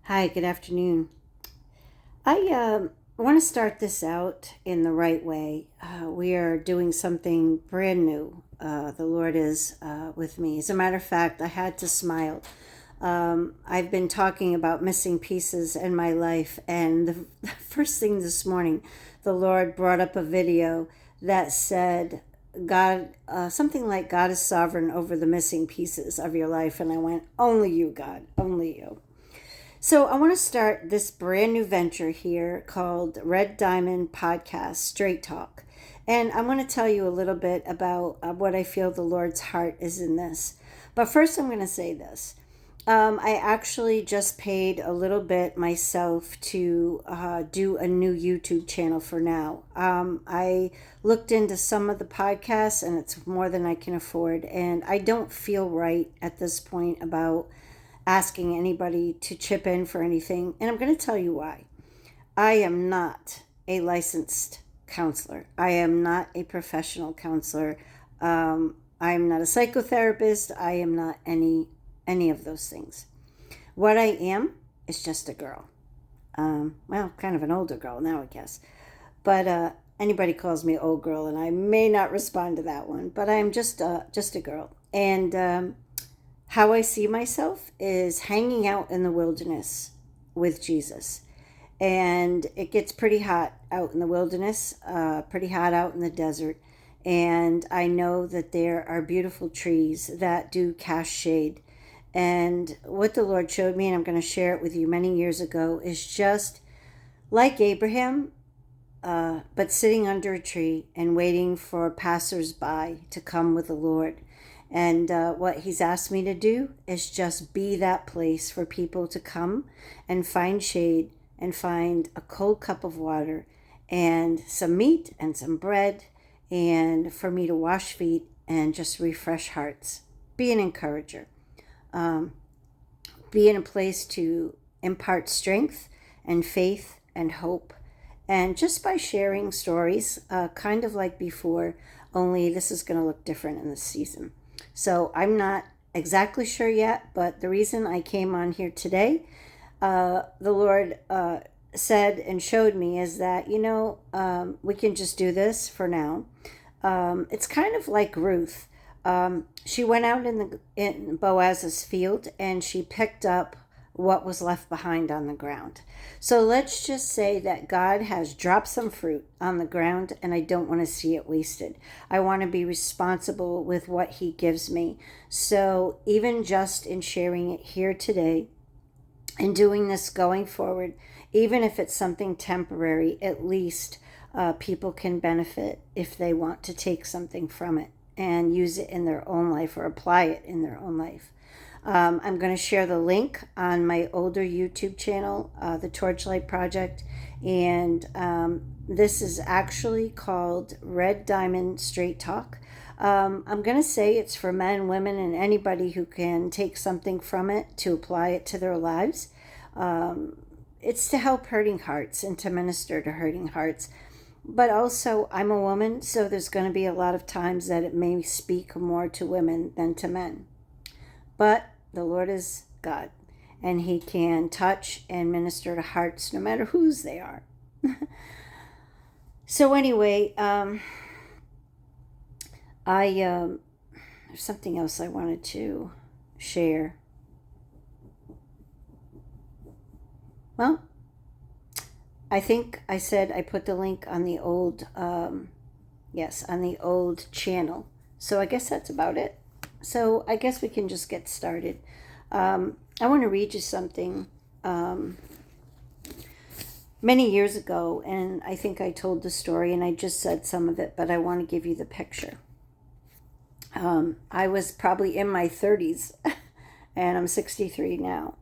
Hi, good afternoon. I want to start this out in the right way. We are doing something brand new. The Lord is with me. As a matter of fact, I had to smile. I've been talking about missing pieces in my life, and the first thing this morning, the Lord brought up a video that said, God, something like God is sovereign over the missing pieces of your life. And I went, only you, God, only you. So, I want to start this brand new venture here called Red Diamond Podcast Straight Talk. And I want to tell you a little bit about what I feel the Lord's heart is in this. But first, I'm going to say this. I actually just paid a little bit myself to do a new YouTube channel for now. I looked into some of the podcasts and it's more than I can afford. And I don't feel right at this point about asking anybody to chip in for anything. And I'm going to tell you why. I am not a licensed counselor, I am not a professional counselor. I am not a psychotherapist. I am not any of those things. What I am is just a girl. Well, kind of an older girl now, I guess. But anybody calls me old girl, and I may not respond to that one. But I'm just a girl, and how I see myself is hanging out in the wilderness with Jesus. And it gets pretty hot out in the wilderness, pretty hot out in the desert. And I know that there are beautiful trees that do cast shade. And what the Lord showed me, and I'm going to share it with you many years ago, is just like Abraham, but sitting under a tree and waiting for passersby to come with the Lord. And what he's asked me to do is just be that place for people to come and find shade and find a cold cup of water and some meat and some bread, and for me to wash feet and just refresh hearts. Be an encourager. Um, be in a place to impart strength and faith and hope. And just by sharing stories, kind of like before, only this is going to look different in this season. So I'm not exactly sure yet, but the reason I came on here today, the Lord said and showed me is that, we can just do this for now. It's kind of like Ruth. She went out in Boaz's field and she picked up what was left behind on the ground. So let's just say that God has dropped some fruit on the ground and I don't want to see it wasted. I want to be responsible with what He gives me. So even just in sharing it here today and doing this going forward, even if it's something temporary, at least people can benefit if they want to take something from it and use it in their own life or apply it in their own life. I'm going to share the link on my older YouTube channel, the Torchlight Project, and this is actually called Red Diamond Straight Talk. I'm going to say it's for men, women, and anybody who can take something from it to apply it to their lives. It's to help hurting hearts and to minister to hurting hearts. But also, I'm a woman, so there's going to be a lot of times that it may speak more to women than to men. But the Lord is God, and He can touch and minister to hearts no matter whose they are. So anyway, there's something else I wanted to share. Well, I think I said I put the link on the old, yes, on the old channel. So I guess that's about it. So I guess we can just get started. I want to read you something many years ago, and I think I told the story and I just said some of it, but I want to give you the picture. I was probably in my 30s, and I'm 63 now.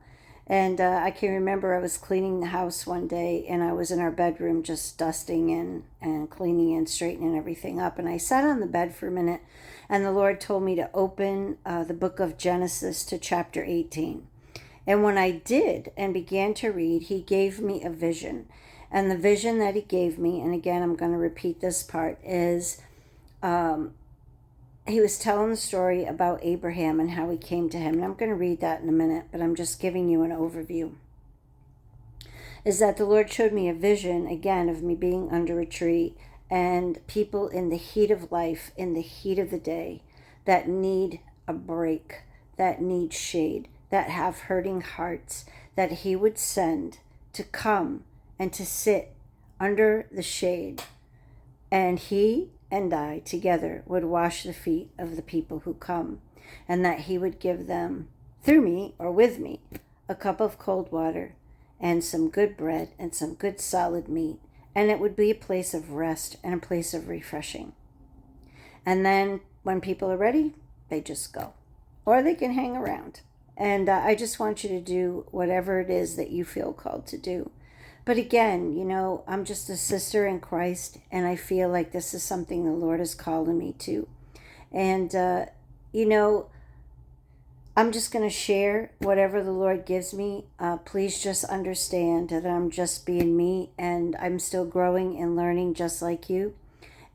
And I can remember I was cleaning the house one day and I was in our bedroom just dusting and cleaning and straightening everything up. And I sat on the bed for a minute and the Lord told me to open the book of Genesis to chapter 18. And when I did and began to read, He gave me a vision. And the vision that He gave me, and again, I'm going to repeat this part, is He was telling the story about Abraham and how he came to Him. And I'm going to read that in a minute, but I'm just giving you an overview. is that the Lord showed me a vision again of me being under a tree and people in the heat of life, in the heat of the day, that need a break, that need shade, that have hurting hearts, that He would send to come and to sit under the shade. And He and I together would wash the feet of the people who come, and that He would give them, through me or with me, a cup of cold water and some good bread and some good solid meat. And it would be a place of rest and a place of refreshing. And then when people are ready, they just go. Or they can hang around. And I just want you to do whatever it is that you feel called to do. But again, I'm just a sister in Christ, and I feel like this is something the Lord is calling me to. And, I'm just going to share whatever the Lord gives me. Please just understand that I'm just being me, and I'm still growing and learning just like you.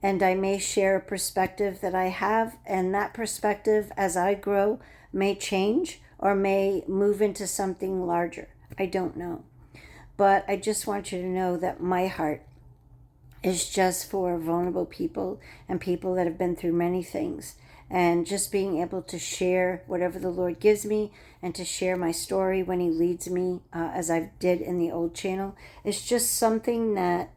And I may share a perspective that I have, and that perspective, as I grow, may change or may move into something larger. I don't know. But I just want you to know that my heart is just for vulnerable people and people that have been through many things. And just being able to share whatever the Lord gives me and to share my story when He leads me, as I did in the old channel, is just something that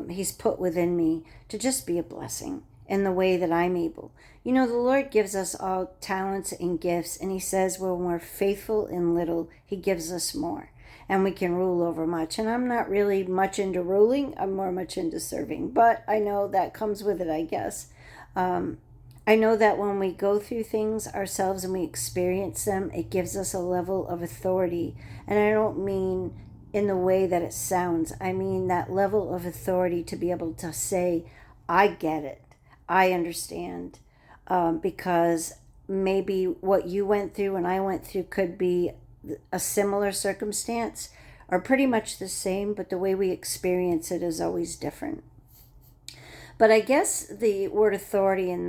He's put within me to just be a blessing in the way that I'm able. The Lord gives us all talents and gifts, and He says when we're faithful in little, He gives us more. And we can rule over much. And I'm not really much into ruling. I'm more much into serving. But I know that comes with it, I guess. I know that when we go through things ourselves and we experience them, it gives us a level of authority. And I don't mean in the way that it sounds. I mean that level of authority to be able to say, I get it. I understand. Because maybe what you went through and I went through could be a similar circumstance or pretty much the same, but the way we experience it is always different. But I guess the word authority in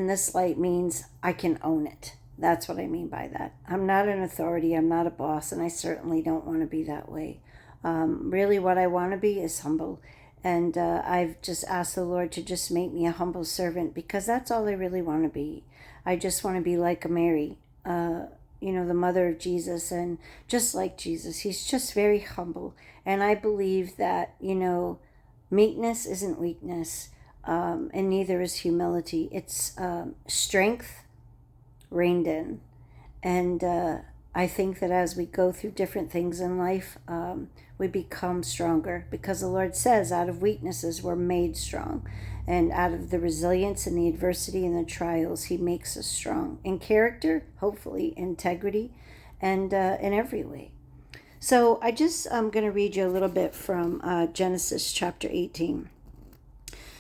this light means I can own it. That's what I mean by that. I'm not an authority. I'm not a boss, and I certainly don't want to be that way. Really what I want to be is humble. And I've just asked the Lord to just make me a humble servant, because that's all I really want to be. I just want to be like a Mary, the mother of Jesus, and just like Jesus. He's just very humble. And I believe that, meekness isn't weakness. And neither is humility. It's strength reined in. And I think that as we go through different things in life, we become stronger, because the Lord says out of weaknesses we're made strong. And out of the resilience and the adversity and the trials, He makes us strong. In character, hopefully, integrity, and in every way. So I'm going to read you a little bit from Genesis chapter 18.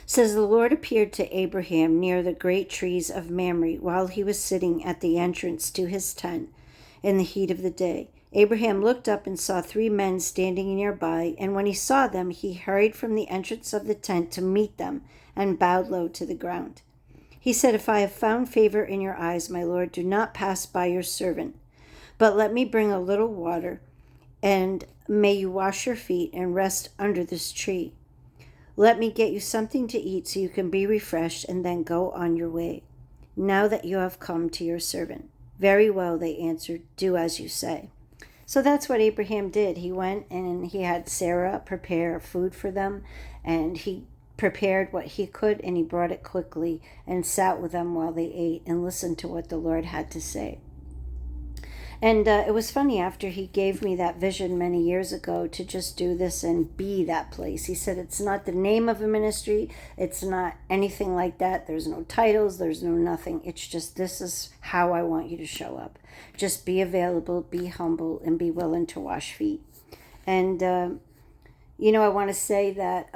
Says the Lord appeared to Abraham near the great trees of Mamre while he was sitting at the entrance to his tent in the heat of the day. Abraham looked up and saw 3 men standing nearby, and when he saw them, he hurried from the entrance of the tent to meet them and bowed low to the ground. He said, "If I have found favor in your eyes, my Lord, do not pass by your servant, but let me bring a little water, and may you wash your feet and rest under this tree. Let me get you something to eat so you can be refreshed and then go on your way, now that you have come to your servant." "Very well," they answered, "do as you say." So that's what Abraham did. He went and he had Sarah prepare food for them, and he prepared what he could, and he brought it quickly and sat with them while they ate and listened to what the Lord had to say. And it was funny, after he gave me that vision many years ago to just do this and be that place. He said, it's not the name of a ministry. It's not anything like that. There's no titles. There's no nothing. It's just, this is how I want you to show up. Just be available, be humble, and be willing to wash feet. And, I want to say that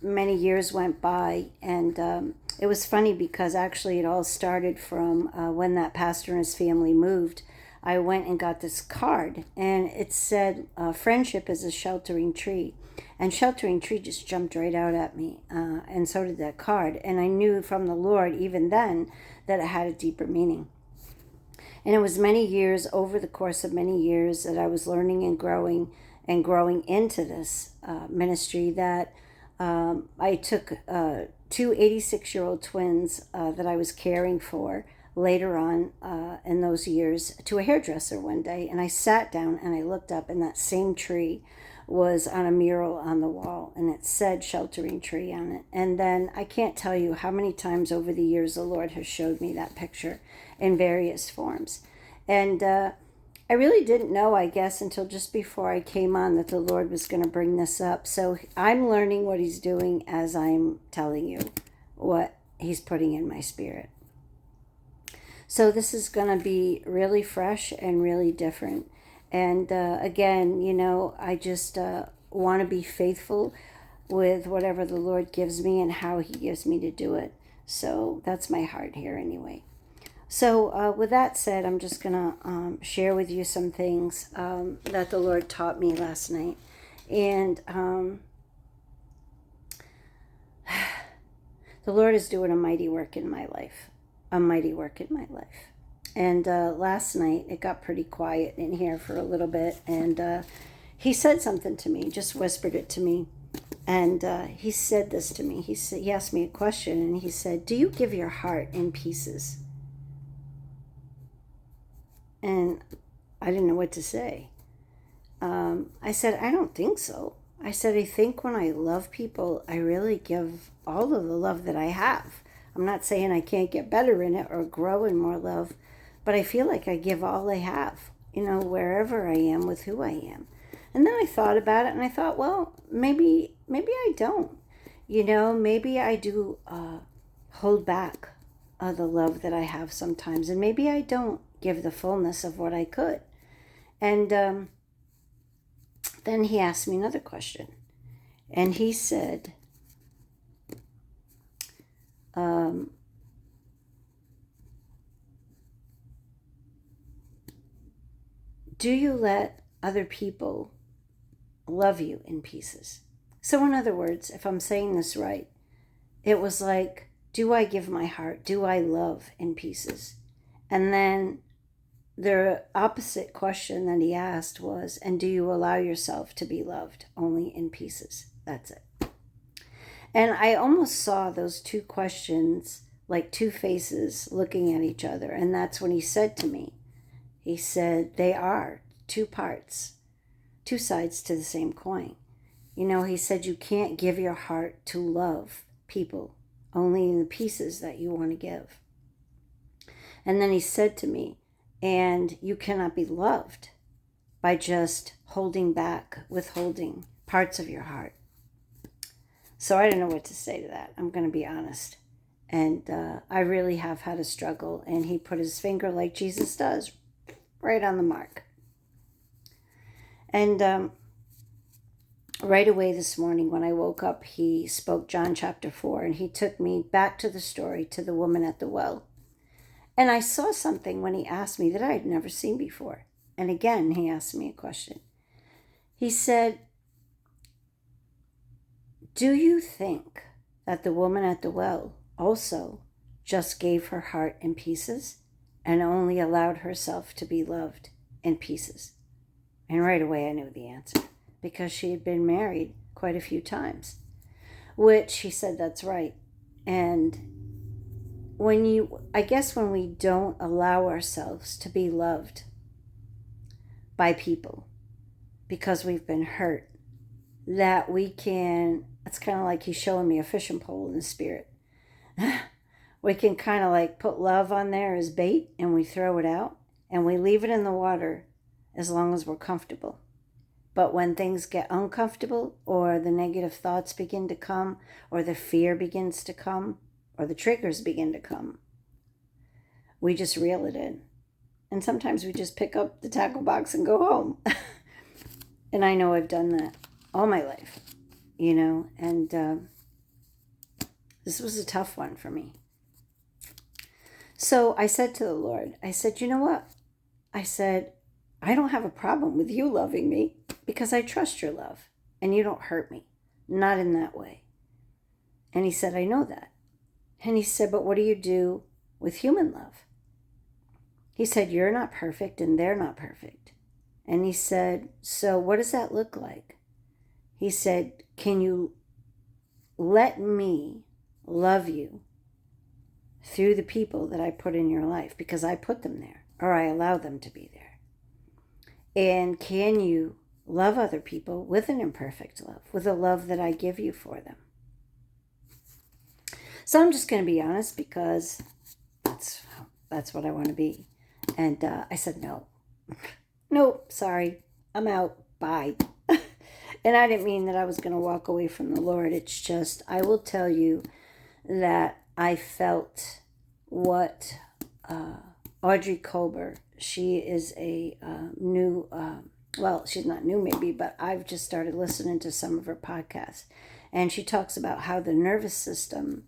many years went by, and it was funny because actually it all started from when that pastor and his family moved. I went and got this card, and it said, "Friendship is a sheltering tree." And sheltering tree just jumped right out at me, and so did that card. And I knew from the Lord even then that it had a deeper meaning. And it was many years, over the course of many years, that I was learning and growing and growing into this ministry that I took two 86-year-old twins that I was caring for later on in those years to a hairdresser one day. And I sat down and I looked up, and that same tree was on a mural on the wall, and it said Sheltering Tree on it. And then I can't tell you how many times over the years the Lord has showed me that picture in various forms. And I really didn't know, I guess, until just before I came on that the Lord was going to bring this up. So I'm learning what he's doing as I'm telling you what he's putting in my spirit. So this is going to be really fresh and really different. And again, I just want to be faithful with whatever the Lord gives me and how he gives me to do it. So that's my heart here anyway. So with that said, I'm just going to share with you some things that the Lord taught me last night. And the Lord is doing a mighty work in my life. A mighty work in my life. And last night, it got pretty quiet in here for a little bit. And he said something to me, just whispered it to me. And he said this to me. He asked me a question, and he said, "Do you give your heart in pieces?" And I didn't know what to say. I said, "I don't think so." I said, "I think when I love people, I really give all of the love that I have. I'm not saying I can't get better in it or grow in more love, but I feel like I give all I have, wherever I am with who I am." And then I thought about it, and I thought, well, maybe I don't. Maybe I do hold back the love that I have sometimes, and maybe I don't give the fullness of what I could. And then he asked me another question, and he said, "Do you let other people love you in pieces?" So in other words, if I'm saying this right, it was like, do I give my heart? Do I love in pieces? And then the opposite question that he asked was, and do you allow yourself to be loved only in pieces? That's it. And I almost saw those two questions like two faces looking at each other. And that's when he said to me, he said, they are two parts, two sides to the same coin. He said, you can't give your heart to love people, only in the pieces that you want to give. And then he said to me, and you cannot be loved by just holding back, withholding parts of your heart. So I didn't know what to say to that. I'm going to be honest. And I really have had a struggle. And he put his finger, like Jesus does, right on the mark. And right away this morning when I woke up, he spoke John chapter 4. And he took me back to the story, to the woman at the well. And I saw something when he asked me that I had never seen before. And again, he asked me a question. He said, do you think that the woman at the well also just gave her heart in pieces and only allowed herself to be loved in pieces? And right away I knew the answer, because she had been married quite a few times, which he said, that's right. And when we don't allow ourselves to be loved by people because we've been hurt, that we can, it's kind of like he's showing me a fishing pole in the spirit. We can kind of like put love on there as bait, and we throw it out and we leave it in the water as long as we're comfortable. But when things get uncomfortable, or the negative thoughts begin to come, or the fear begins to come, or the triggers begin to come, we just reel it in. And sometimes we just pick up the tackle box and go home. And I know I've done that all my life, and this was a tough one for me. So I said to the Lord, I said, you know what? I said, I don't have a problem with you loving me because I trust your love and you don't hurt me. Not in that way. And he said, I know that. And he said, but what do you do with human love? He said, you're not perfect and they're not perfect. And he said, so what does that look like? He said, can you let me love you through the people that I put in your life? Because I put them there, or I allow them to be there. And can you love other people with an imperfect love, with a love that I give you for them? So I'm just going to be honest, because that's what I want to be. And I said, no. Nope, sorry. I'm out. Bye. And I didn't mean that I was going to walk away from the Lord. It's just, I will tell you that I felt what Audrey Colbert, she is a new, well, she's not new maybe, but I've just started listening to some of her podcasts. And she talks about how the nervous system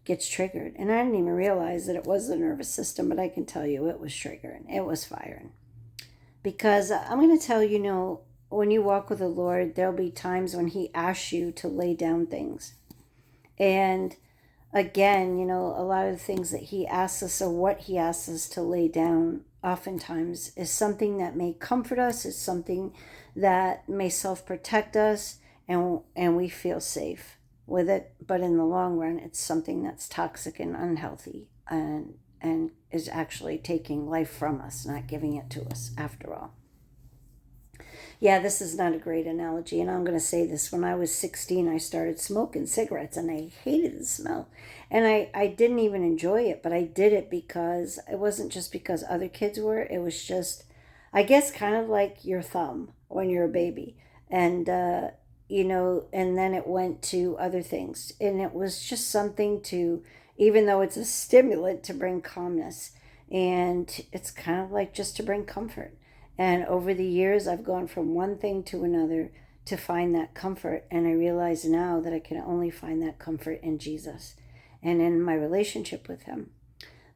gets triggered. And I didn't even realize that it was the nervous system, but I can tell you it was triggering. It was firing. Because I'm going to tell you, when you walk with the Lord, there'll be times when he asks you to lay down things. And again, a lot of the things that he asks us, or what he asks us to lay down, oftentimes is something that may comfort us, is something that may self-protect us, and we feel safe with it. But in the long run, it's something that's toxic and unhealthy, and is actually taking life from us, not giving it to us after all. Yeah, this is not a great analogy, and I'm going to say this. When I was 16, I started smoking cigarettes, and I hated the smell. And I didn't even enjoy it, but I did it because it wasn't just because other kids were. It was just, I guess, kind of like your thumb when you're a baby. And, and then it went to other things. And it was just something to, even though it's a stimulant, to bring calmness. And it's kind of like just to bring comfort. And over the years, I've gone from one thing to another to find that comfort. And I realize now that I can only find that comfort in Jesus and in my relationship with him.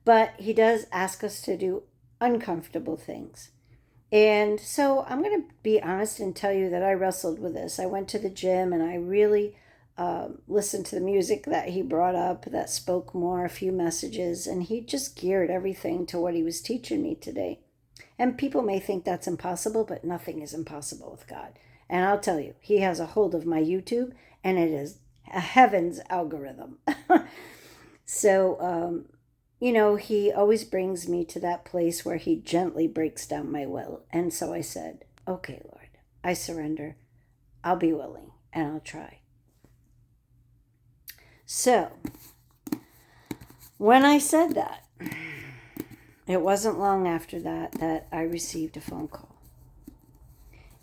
But he does ask us to do uncomfortable things. And so I'm going to be honest and tell you that I wrestled with this. I went to the gym, and I really listened to the music that he brought up that spoke more, a few messages. And he just geared everything to what he was teaching me today. And people may think that's impossible, but nothing is impossible with God. And I'll tell you, he has a hold of my YouTube, and it is a heaven's algorithm. So, he always brings me to that place where he gently breaks down my will. And so I said, okay, Lord, I surrender. I'll be willing, and I'll try. So, when I said that, it wasn't long after that I received a phone call.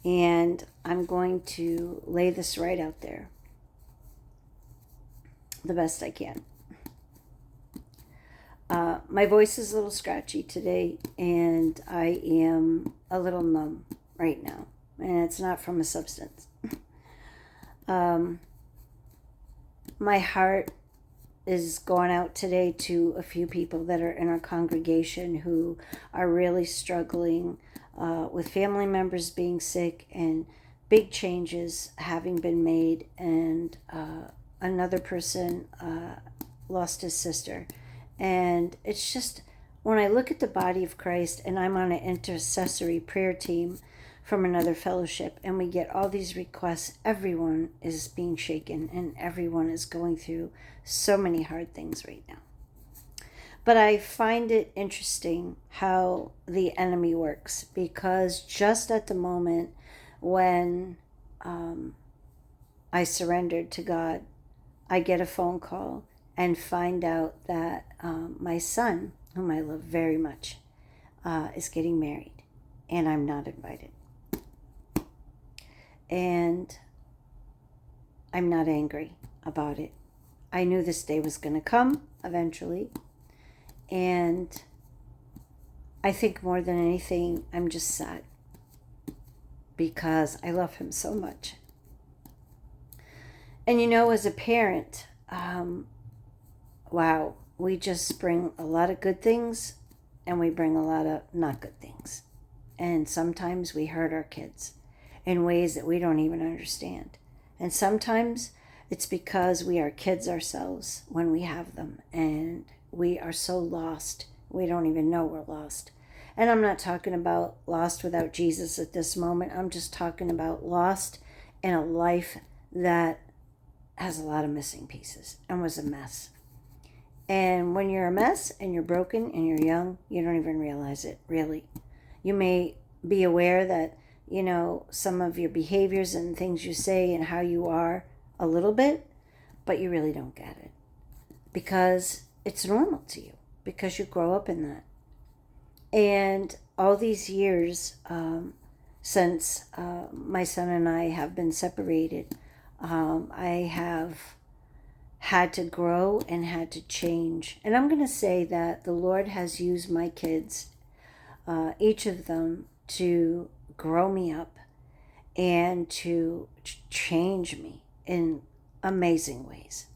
And I'm going to lay this right out there the best I can. My voice is a little scratchy today, and I am a little numb right now. And it's not from a substance. My heart is going out today to a few people that are in our congregation who are really struggling with family members being sick and big changes having been made, and another person lost his sister. And it's just, when I look at the body of Christ, and I'm on an intercessory prayer team from another fellowship, and we get all these requests, everyone is being shaken, and everyone is going through so many hard things right now. But I find it interesting how the enemy works, because just at the moment when I surrendered to God, I get a phone call and find out that my son, whom I love very much, is getting married, and I'm not invited. And I'm not angry about it. I knew this day was going to come eventually. And I think more than anything, I'm just sad, because I love him so much. And as a parent, wow, we just bring a lot of good things, and we bring a lot of not good things. And sometimes we hurt our kids in ways that we don't even understand. And sometimes it's because we are kids ourselves when we have them, and we are so lost, we don't even know we're lost. And I'm not talking about lost without Jesus at this moment. I'm just talking about lost in a life that has a lot of missing pieces and was a mess. And when you're a mess and you're broken and you're young, you don't even realize it, really. You may be aware that, some of your behaviors and things you say and how you are a little bit, but you really don't get it because it's normal to you, because you grow up in that. And all these years since my son and I have been separated, I have had to grow and had to change. And I'm going to say that the Lord has used my kids, each of them, to grow me up and to change me in amazing ways.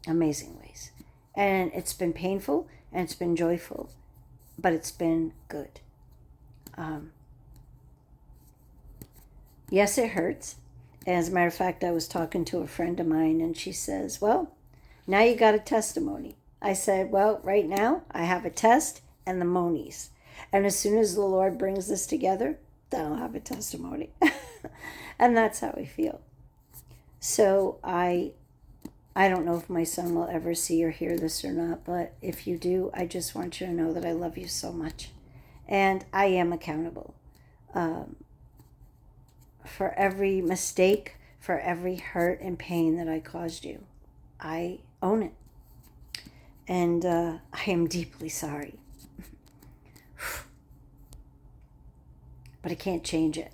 Amazing ways. And it's been painful and it's been joyful, but it's been good. Yes, it hurts. As a matter of fact, I was talking to a friend of mine and she says, well, now you got a testimony. I said, well, right now I have a test and the monies. And as soon as the Lord brings this together, then I'll have a testimony. And that's how I feel. So I don't know if my son will ever see or hear this or not, but if you do, I just want you to know that I love you so much. And I am accountable for every mistake, for every hurt and pain that I caused you. I own it. And I am deeply sorry. But I can't change it.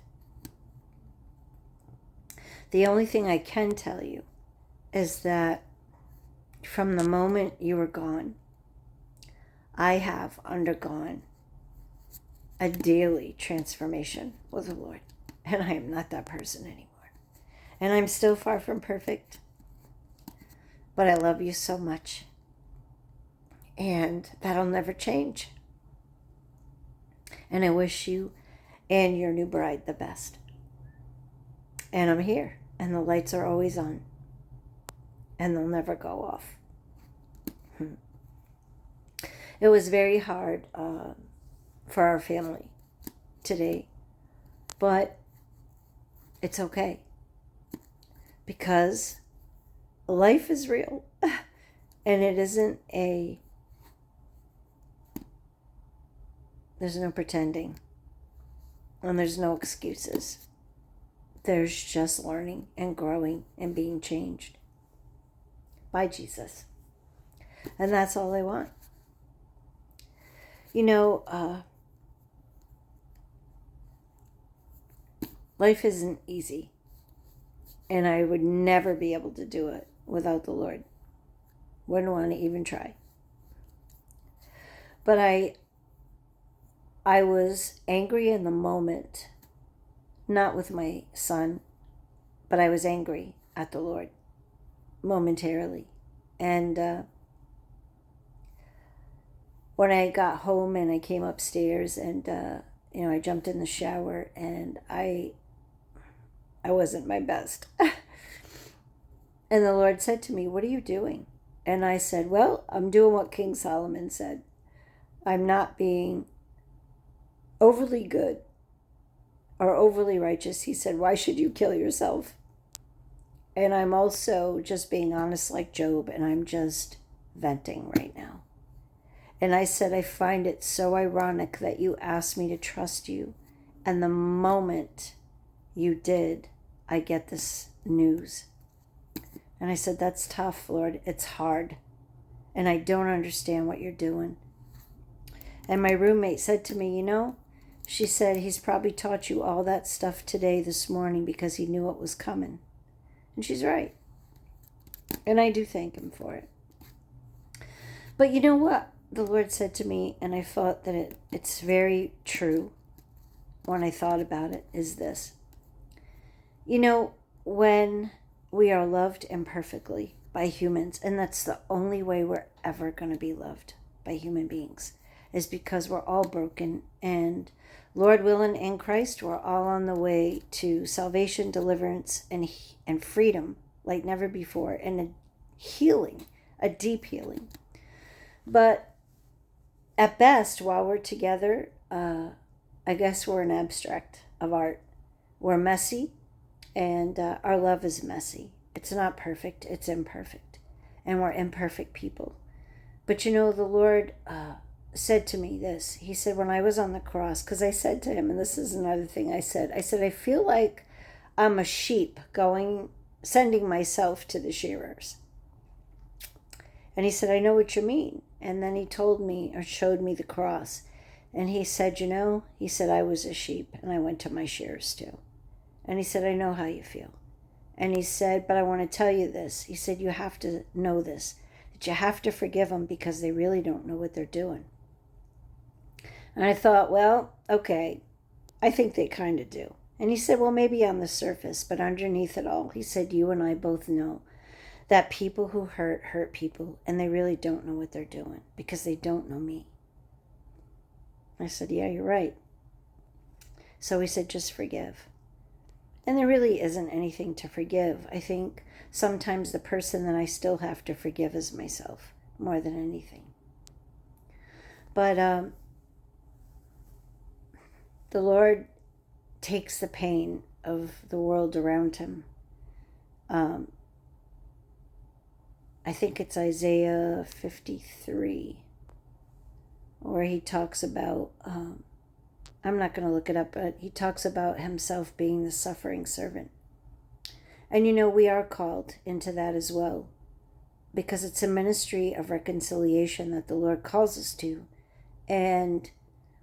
The only thing I can tell you is that from the moment you were gone, I have undergone a daily transformation with the Lord. And I am not that person anymore. And I'm still far from perfect. But I love you so much. And that'll never change. And I wish you and your new bride the best. And I'm here. And the lights are always on. And they'll never go off. It was very hard for our family today. But it's okay. Because life is real. And it isn't there's no pretending. And there's no excuses. There's just learning and growing and being changed by Jesus. And that's all I want. Life isn't easy. And I would never be able to do it without the Lord. Wouldn't want to even try. But I was angry in the moment, not with my son, but I was angry at the Lord momentarily. And when I got home and I came upstairs and, I jumped in the shower and I wasn't my best. And the Lord said to me, what are you doing? And I said, well, I'm doing what King Solomon said. I'm not being overly good or overly righteous. He said, why should you kill yourself? And I'm also just being honest like Job, and I'm just venting right now. And I said, I find it so ironic that you asked me to trust you. And the moment you did, I get this news. And I said, that's tough, Lord. It's hard. And I don't understand what you're doing. And my roommate said to me, she said, he's probably taught you all that stuff today, this morning, because he knew it was coming. And she's right. And I do thank him for it. But you know what the Lord said to me, and I thought that it's very true when I thought about it, is this. When we are loved imperfectly by humans, and that's the only way we're ever going to be loved by human beings, is because we're all broken, and Lord willing, in Christ, we're all on the way to salvation, deliverance, and freedom like never before, and a healing, a deep healing. But at best, while we're together, I guess we're an abstract of art. We're messy, and our love is messy. It's not perfect, it's imperfect. And we're imperfect people. But the Lord said to me this. He said, when I was on the cross, because I said to him, and this is another thing I said, I feel like I'm a sheep sending myself to the shearers. And he said, I know what you mean. And then he told me, or showed me the cross. And he said, he said, I was a sheep and I went to my shearers too. And he said, I know how you feel. And he said, but I want to tell you this. He said, you have to know this, that you have to forgive them because they really don't know what they're doing. And I thought, well, okay, I think they kind of do. And he said, well, maybe on the surface, but underneath it all, he said, you and I both know that people who hurt people, and they really don't know what they're doing because they don't know me. I said, yeah, you're right. So he said, just forgive. And there really isn't anything to forgive. I think sometimes the person that I still have to forgive is myself more than anything. But the Lord takes the pain of the world around him. I think it's Isaiah 53, where he talks about, I'm not going to look it up, but he talks about himself being the suffering servant. And we are called into that as well, because it's a ministry of reconciliation that the Lord calls us to. And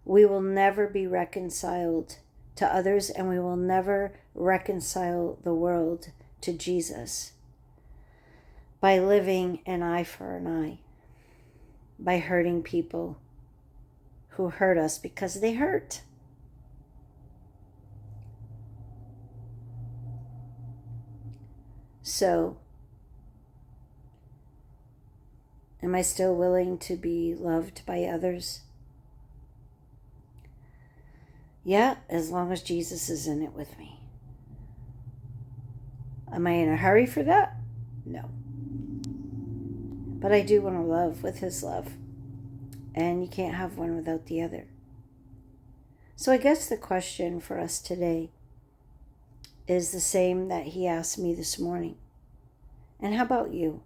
we will never be reconciled to others, and we will never reconcile the world to Jesus by living an eye for an eye, by hurting people who hurt us because they hurt. So, am I still willing to be loved by others? Yeah, as long as Jesus is in it with me. Am I in a hurry for that? No. But I do want to love with his love. And you can't have one without the other. So I guess the question for us today is the same that he asked me this morning. And how about you?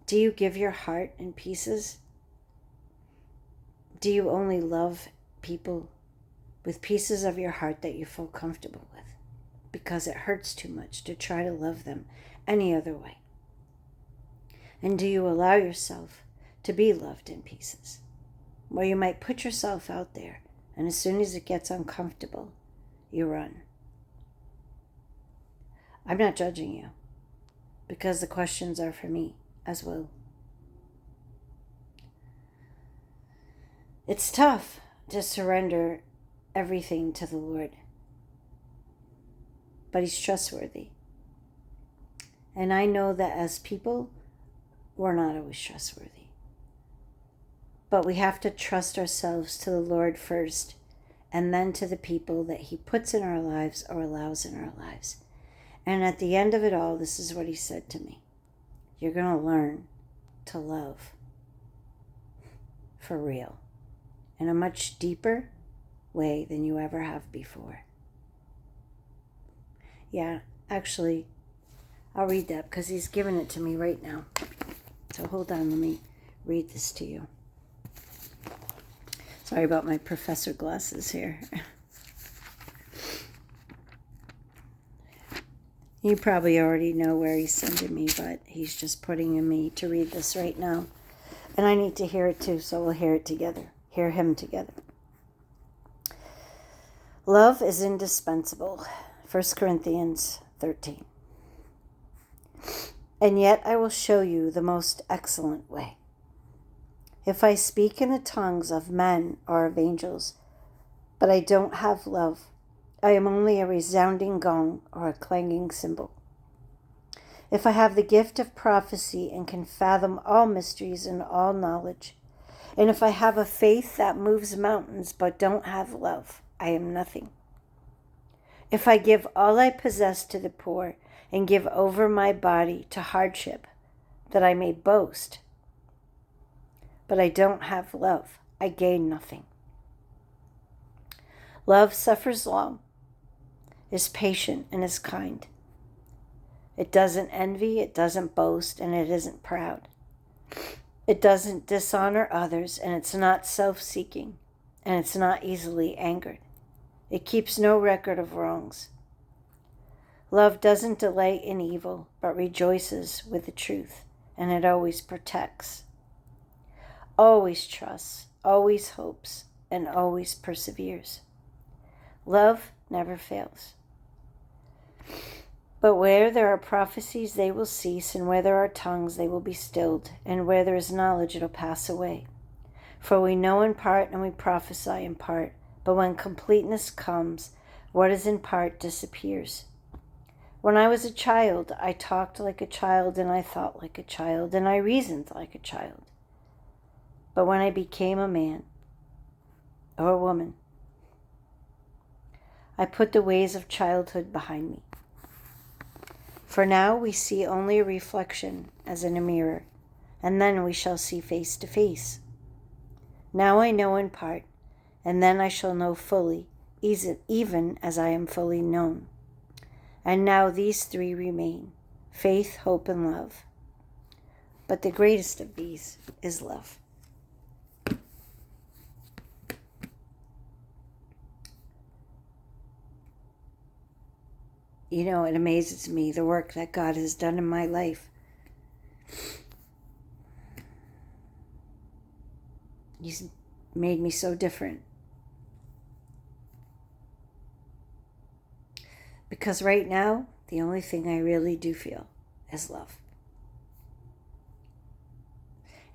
Do you give your heart in pieces? Do you only love people with pieces of your heart that you feel comfortable with? Because it hurts too much to try to love them any other way. And do you allow yourself to be loved in pieces, where you might put yourself out there, and as soon as it gets uncomfortable, you run? I'm not judging you, because the questions are for me as well. It's tough to surrender everything to the Lord, but he's trustworthy. And I know that as people, we're not always trustworthy. But we have to trust ourselves to the Lord first, and then to the people that he puts in our lives or allows in our lives. And at the end of it all, this is what he said to me. You're going to learn to love for real, in a much deeper way than you ever have before. Yeah, actually, I'll read that because he's given it to me right now. So hold on, let me read this to you. Sorry about my professor glasses here. You probably already know where he's sending me, but he's just putting in me to read this right now. And I need to hear it too, so we'll hear it together. Hear him together. Love is indispensable. 1 Corinthians 13. And yet I will show you the most excellent way. If I speak in the tongues of men or of angels, but I don't have love, I am only a resounding gong or a clanging cymbal. If I have the gift of prophecy and can fathom all mysteries and all knowledge, and if I have a faith that moves mountains but don't have love, I am nothing. If I give all I possess to the poor and give over my body to hardship, that I may boast, but I don't have love, I gain nothing. Love suffers long, is patient, and is kind. It doesn't envy, it doesn't boast, and it isn't proud. It doesn't dishonor others, and it's not self-seeking, and it's not easily angered. It keeps no record of wrongs. Love doesn't delight in evil, but rejoices with the truth, and it always protects, always trusts, always hopes, and always perseveres. Love never fails. But where there are prophecies, they will cease, and where there are tongues, they will be stilled, and where there is knowledge, it'll pass away. For we know in part, and we prophesy in part, but when completeness comes, what is in part disappears. When I was a child, I talked like a child, and I thought like a child, and I reasoned like a child. But when I became a man or a woman, I put the ways of childhood behind me. For now we see only a reflection as in a mirror, and then we shall see face to face. Now I know in part, and then I shall know fully, even as I am fully known. And now these three remain: faith, hope, and love. But the greatest of these is love. You know, it amazes me the work that God has done in my life. He's made me so different. Because right now, the only thing I really do feel is love.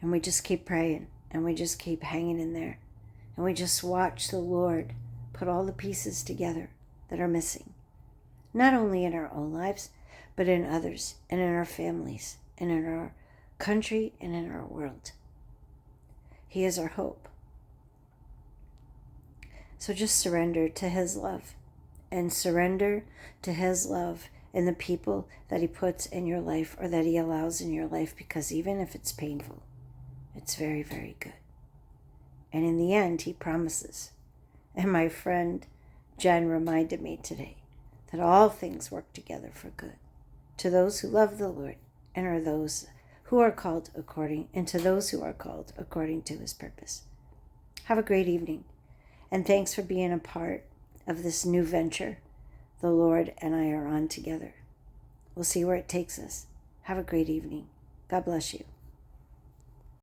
And we just keep praying, and we just keep hanging in there. And we just watch the Lord put all the pieces together that are missing. Not only in our own lives, but in others, and in our families, and in our country, and in our world. He is our hope. So just surrender to His love, and surrender to His love in the people that He puts in your life, or that He allows in your life, because even if it's painful, it's very, very good. And in the end, He promises. And my friend Jen reminded me today that all things work together for good to those who love the Lord, and are those who are called according to His purpose. Have a great evening, and thanks for being a part of this new venture the Lord and I are on together. We'll see where it takes us. Have a great evening. God bless you.